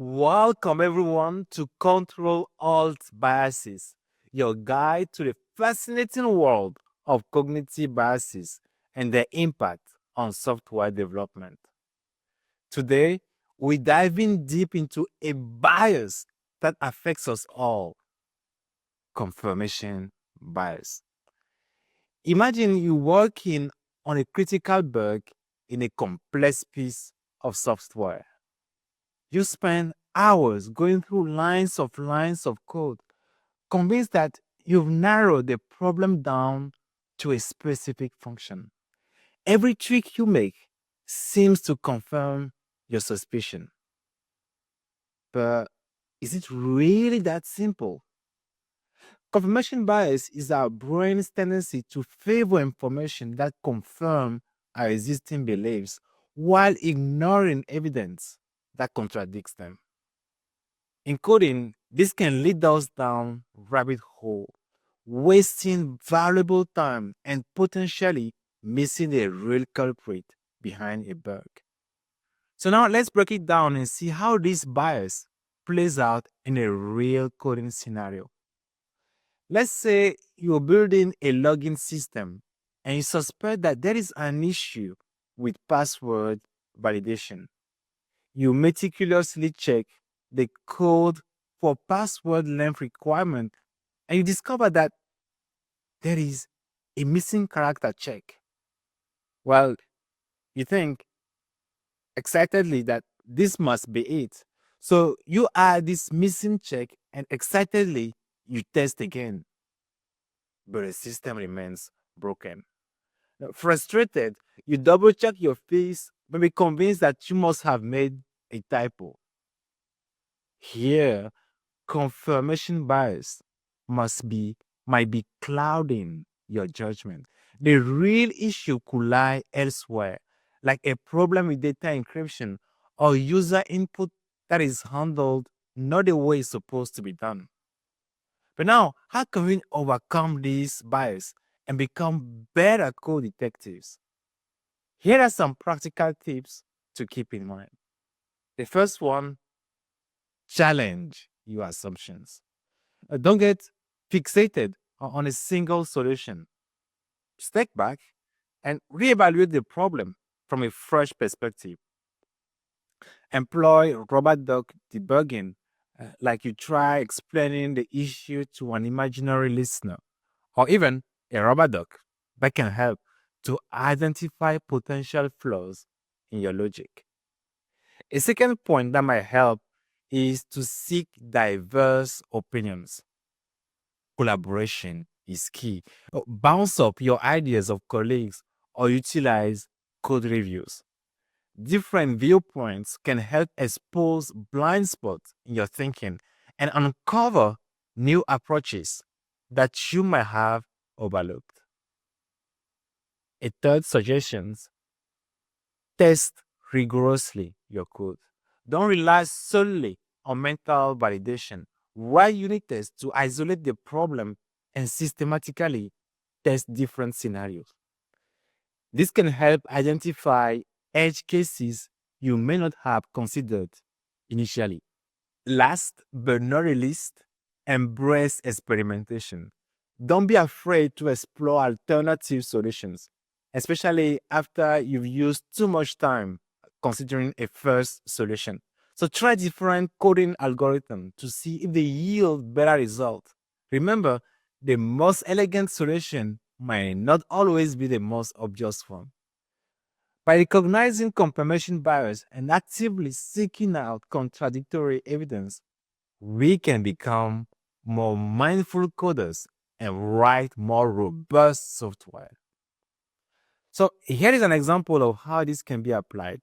Welcome everyone to Ctrl+Alt+Biases, your guide to the fascinating world of cognitive biases and their impact on software development. Today, we dive in deep into a bias that affects us all: confirmation bias. Imagine you working on a critical bug in a complex piece of software. You spend hours going through lines of code, convinced that you've narrowed the problem down to a specific function. Every trick you make seems to confirm your suspicion. But is it really that simple? Confirmation bias is our brain's tendency to favor information that confirm our existing beliefs while ignoring evidence that contradicts them. In coding, this can lead us down rabbit hole, wasting valuable time and potentially missing the real culprit behind a bug. So now let's break it down and see how this bias plays out in a real coding scenario. Let's say you're building a login system and you suspect that there is an issue with password validation. You meticulously check the code for password length requirement and you discover that there is a missing character check. Well, you think excitedly that this must be it. So you add this missing check and excitedly you test again, but the system remains broken. Now, frustrated, you double check your face, maybe convinced that you must have made a typo. Here, confirmation bias must be might be clouding your judgment. The real issue could lie elsewhere, like a problem with data encryption or user input that is handled not the way it's supposed to be done. But now, how can we overcome this bias and become better code detectives? Here are some practical tips to keep in mind. The first one: challenge your assumptions. Don't get fixated on a single solution. Step back and reevaluate the problem from a fresh perspective. Employ robot duck debugging, like you try explaining the issue to an imaginary listener, or even a robot duck that can help to identify potential flaws in your logic. A second point that might help is to seek diverse opinions. Collaboration is key. Bounce up your ideas of colleagues or utilize code reviews. Different viewpoints can help expose blind spots in your thinking and uncover new approaches that you might have overlooked. A third suggestion: test rigorously your code. Don't rely solely on mental validation. Write unit tests to isolate the problem and systematically test different scenarios. This can help identify edge cases you may not have considered initially. Last but not least, embrace experimentation. Don't be afraid to explore alternative solutions, especially after you've used too much time considering a first solution. So try different coding algorithms to see if they yield better results. Remember, the most elegant solution might not always be the most obvious one. By recognizing confirmation bias and actively seeking out contradictory evidence, we can become more mindful coders and write more robust software. So, here is an example of how this can be applied.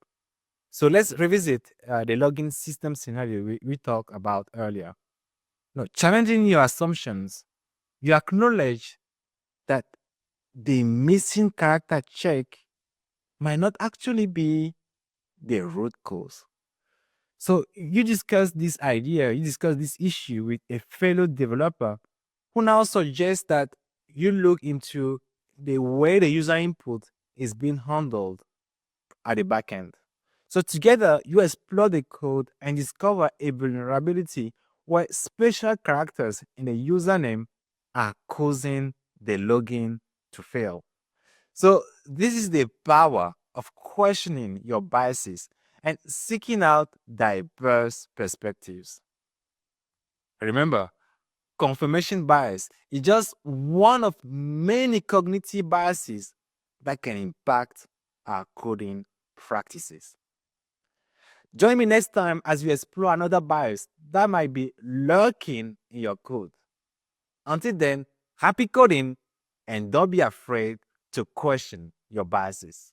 So, let's revisit the login system scenario we talked about earlier. Now, challenging your assumptions, you acknowledge that the missing character check might not actually be the root cause. So you discuss this idea, you discuss this issue with a fellow developer who now suggests that you look into the way the user input is being handled at the back end. So together, you explore the code and discover a vulnerability where special characters in the username are causing the login to fail. So this is the power of questioning your biases and seeking out diverse perspectives. Remember, confirmation bias is just one of many cognitive biases that can impact our coding practices. Join me next time as we explore another bias that might be lurking in your code. Until then, happy coding and don't be afraid to question your biases.